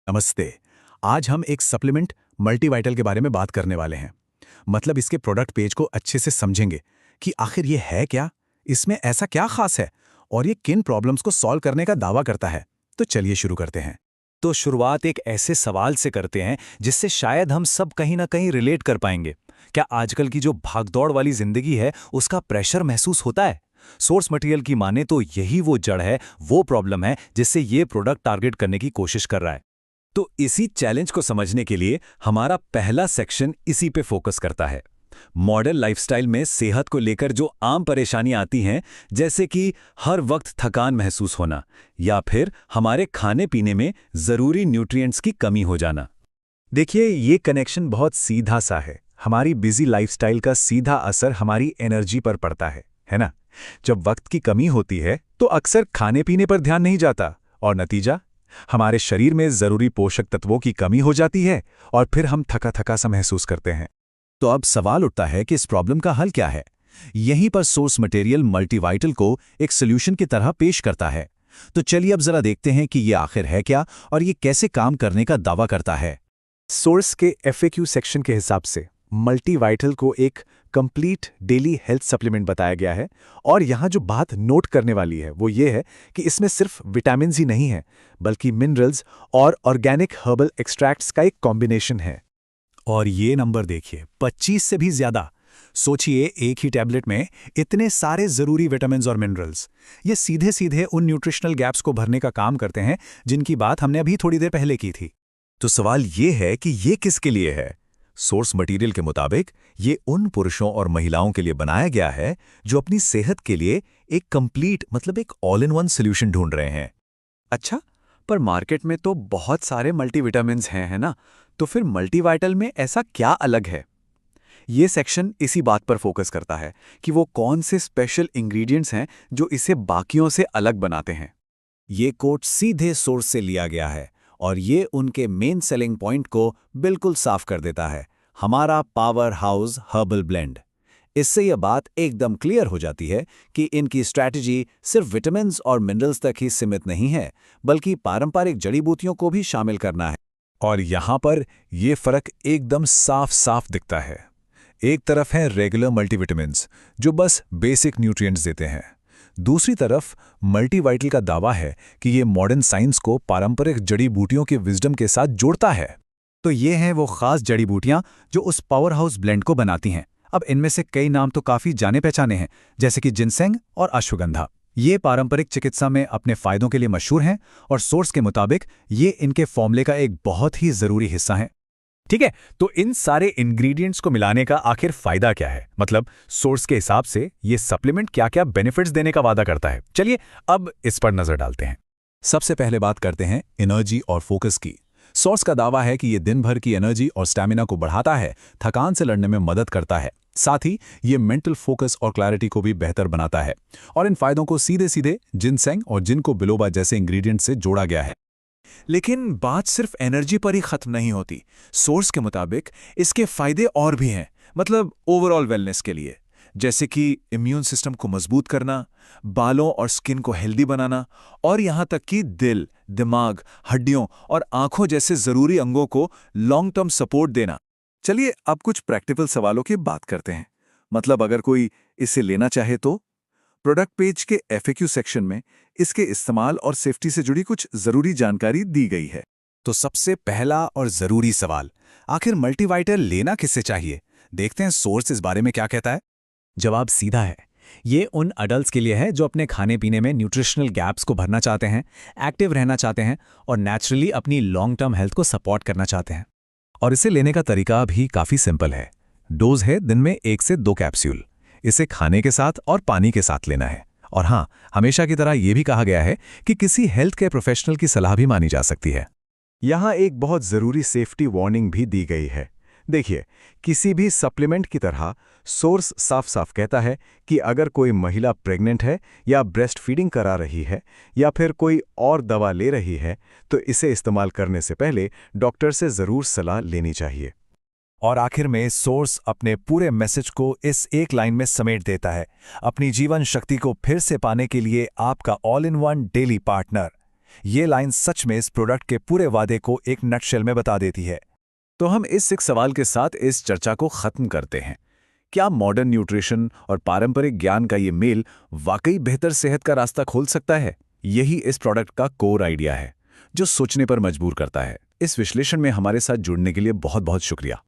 नमस्ते। आज हम एक सप्लीमेंट मल्टीवाइटल के बारे में बात करने वाले हैं। मतलब इसके प्रोडक्ट पेज को अच्छे से समझेंगे कि आखिर ये है क्या, इसमें ऐसा क्या खास है और ये किन प्रॉब्लम्स को सॉल्व करने का दावा करता है। तो चलिए शुरू करते हैं। तो शुरुआत एक ऐसे सवाल से करते हैं जिससे शायद हम सब कहीं ना कहीं रिलेट कर पाएंगे। क्या आजकल की जो भागदौड़ वाली जिंदगी है उसका प्रेशर महसूस होता है? सोर्स मटेरियल की माने तो यही वो जड़ है, वो प्रॉब्लम है जिससे ये प्रोडक्ट टारगेट करने की कोशिश कर रहा है। तो इसी चैलेंज को समझने के लिए हमारा पहला सेक्शन इसी पे फोकस करता है। मॉडर्न लाइफस्टाइल में सेहत को लेकर जो आम परेशानियां आती हैं, जैसे कि हर वक्त थकान महसूस होना या फिर हमारे खाने पीने में जरूरी न्यूट्रिएंट्स की कमी हो जाना। देखिए, ये कनेक्शन बहुत सीधा सा है। हमारी बिजी लाइफस्टाइल का सीधा असर हमारी एनर्जी पर पड़ता है ना? जब वक्त की कमी होती है तो अक्सर खाने पीने पर ध्यान नहीं जाता और नतीजा, हमारे शरीर में जरूरी पोषक तत्वों की कमी हो जाती है और फिर हम थका थका सा महसूस करते हैं। तो अब सवाल उठता है कि इस प्रॉब्लम का हल क्या है। यहीं पर सोर्स मटेरियल मल्टीवाइटल को एक सोल्यूशन की तरह पेश करता है। तो चलिए अब जरा देखते हैं कि ये आखिर है क्या और ये कैसे काम करने का दावा करता है। सोर्स के एफएक्यू सेक्शन के हिसाब से मल्टीवाइटल को एक कंप्लीट डेली हेल्थ सप्लीमेंट बताया गया है। और यहाँ जो बात नोट करने वाली है वो ये है कि इसमें सिर्फ विटामिन ही नहीं है, बल्कि मिनरल्स और ऑर्गेनिक हर्बल एक्सट्रैक्ट्स का एक कॉम्बिनेशन है। और ये नंबर देखिए, 25 से भी ज्यादा। सोचिए, एक ही टैबलेट में इतने सारे जरूरी विटामिन्स और मिनरल्स। ये सीधे सीधे उन न्यूट्रिशनल गैप्स को भरने का काम करते हैं जिनकी बात हमने अभी थोड़ी देर पहले की थी। तो सवाल ये है कि ये किसके लिए है? सोर्स मटेरियल के मुताबिक ये उन पुरुषों और महिलाओं के लिए बनाया गया है जो अपनी सेहत के लिए एक कंप्लीट, मतलब एक ऑल इन वन सॉल्यूशन ढूंढ रहे हैं। अच्छा, पर मार्केट में तो बहुत सारे मल्टीविटामिन्स हैं, है ना? तो फिर मल्टीवाइटल में ऐसा क्या अलग है? ये सेक्शन इसी बात पर फोकस करता है कि वो कौन से स्पेशल इंग्रेडिएंट्स हैं जो इसे बाकियों से अलग बनाते हैं। ये कोट सीधे सोर्स से लिया गया है और ये उनके मेन सेलिंग पॉइंट को बिल्कुल साफ कर देता है, हमारा पावर हाउस हर्बल ब्लेंड। इससे यह बात एकदम क्लियर हो जाती है कि इनकी स्ट्रैटेजी सिर्फ विटामिन्स और मिनरल्स तक ही सीमित नहीं है, बल्कि पारंपरिक जड़ी बूटियों को भी शामिल करना है। और यहाँ पर ये फर्क एकदम साफ साफ दिखता है। एक तरफ है रेगुलर मल्टीविटामिन्स जो बस बेसिक न्यूट्रिएंट्स देते हैं। दूसरी तरफ मल्टीवाइटल का दावा है कि ये मॉडर्न साइंस को पारंपरिक जड़ी बूटियों के विजडम के साथ जोड़ता है। तो ये हैं वो खास जड़ी बूटियां जो उस पावर हाउस ब्लेंड को बनाती हैं। अब इनमें से कई नाम तो काफी जाने पहचाने हैं, जैसे कि जिनसेंग और अश्वगंधा। ये पारंपरिक चिकित्सा में अपने फायदों के लिए मशहूर हैं और सोर्स के मुताबिक ये इनके फॉर्मूले का एक बहुत ही जरूरी हिस्सा है। ठीक है, तो इन सारे इंग्रेडिएंट्स को मिलाने का आखिर फायदा क्या है? मतलब सोर्स के हिसाब से ये सप्लीमेंट क्या क्या बेनिफिट्स देने का वादा करता है। चलिए अब इस पर नजर डालते हैं। सबसे पहले बात करते हैं एनर्जी और फोकस की। सोर्स का दावा है कि ये दिन भर की एनर्जी और स्टैमिना को बढ़ाता है, थकान से लड़ने में मदद करता है। साथ ही ये मेंटल फोकस और क्लैरिटी को भी बेहतर बनाता है। और इन फायदों को सीधे सीधे जिनसेंग और जिनको बिलोबा जैसे इंग्रेडिएंट से जोड़ा गया है। लेकिन बात सिर्फ एनर्जी पर ही खत्म नहीं होती। सोर्स के मुताबिक इसके फायदे और भी हैं, मतलब ओवरऑल वेलनेस के लिए, जैसे कि इम्यून सिस्टम को मजबूत करना, बालों और स्किन को हेल्दी बनाना, और यहाँ तक कि दिल, दिमाग, हड्डियों और आंखों जैसे जरूरी अंगों को लॉन्ग टर्म सपोर्ट देना। चलिए अब कुछ प्रैक्टिकल सवालों की बात करते हैं। मतलब अगर कोई इसे लेना चाहे तो प्रोडक्ट पेज के एफएक्यू सेक्शन में इसके इस्तेमाल और सेफ्टी से जुड़ी कुछ जरूरी जानकारी दी गई है। तो सबसे पहला और जरूरी सवाल, आखिर मल्टीवाइटल लेना किससे चाहिए? देखते हैं सोर्स इस बारे में क्या कहता है। जवाब सीधा है। ये उन अडल्ट्स के लिए है जो अपने खाने पीने में न्यूट्रिशनल गैप्स को भरना चाहते हैं, एक्टिव रहना चाहते हैं और नेचुरली अपनी लॉन्ग टर्म हेल्थ को सपोर्ट करना चाहते हैं। और इसे लेने का तरीका भी काफी सिंपल है। डोज है दिन में 1 से 2 कैप्सूल। इसे खाने के साथ और पानी के साथ लेना है। और हाँ, हमेशा की तरह यह भी कहा गया है कि किसी हेल्थ केयर प्रोफेशनल की सलाह भी मानी जा सकती है। यहाँ एक बहुत जरूरी सेफ्टी वार्निंग भी दी गई है। देखिए, किसी भी सप्लीमेंट की तरह सोर्स साफ साफ कहता है कि अगर कोई महिला प्रेग्नेंट है या ब्रेस्ट फीडिंग करा रही है या फिर कोई और दवा ले रही है तो इसे इस्तेमाल करने से पहले डॉक्टर से जरूर सलाह लेनी चाहिए। और आखिर में सोर्स अपने पूरे मैसेज को इस एक लाइन में समेट देता है, अपनी जीवन शक्ति को फिर से पाने के लिए आपका all in one daily partner. ये लाइन सच में इस प्रोडक्ट के पूरे वादे को एक नटशेल में बता देती है। तो हम इस एक सवाल के साथ इस चर्चा को खत्म करते हैं। क्या मॉडर्न न्यूट्रिशन और पारंपरिक ज्ञान का ये मेल वाकई बेहतर सेहत का रास्ता खोल सकता है? यही इस प्रोडक्ट का कोर आइडिया है, जो सोचने पर मजबूर करता है। इस विश्लेषण में हमारे साथ जुड़ने के लिए बहुत बहुत शुक्रिया।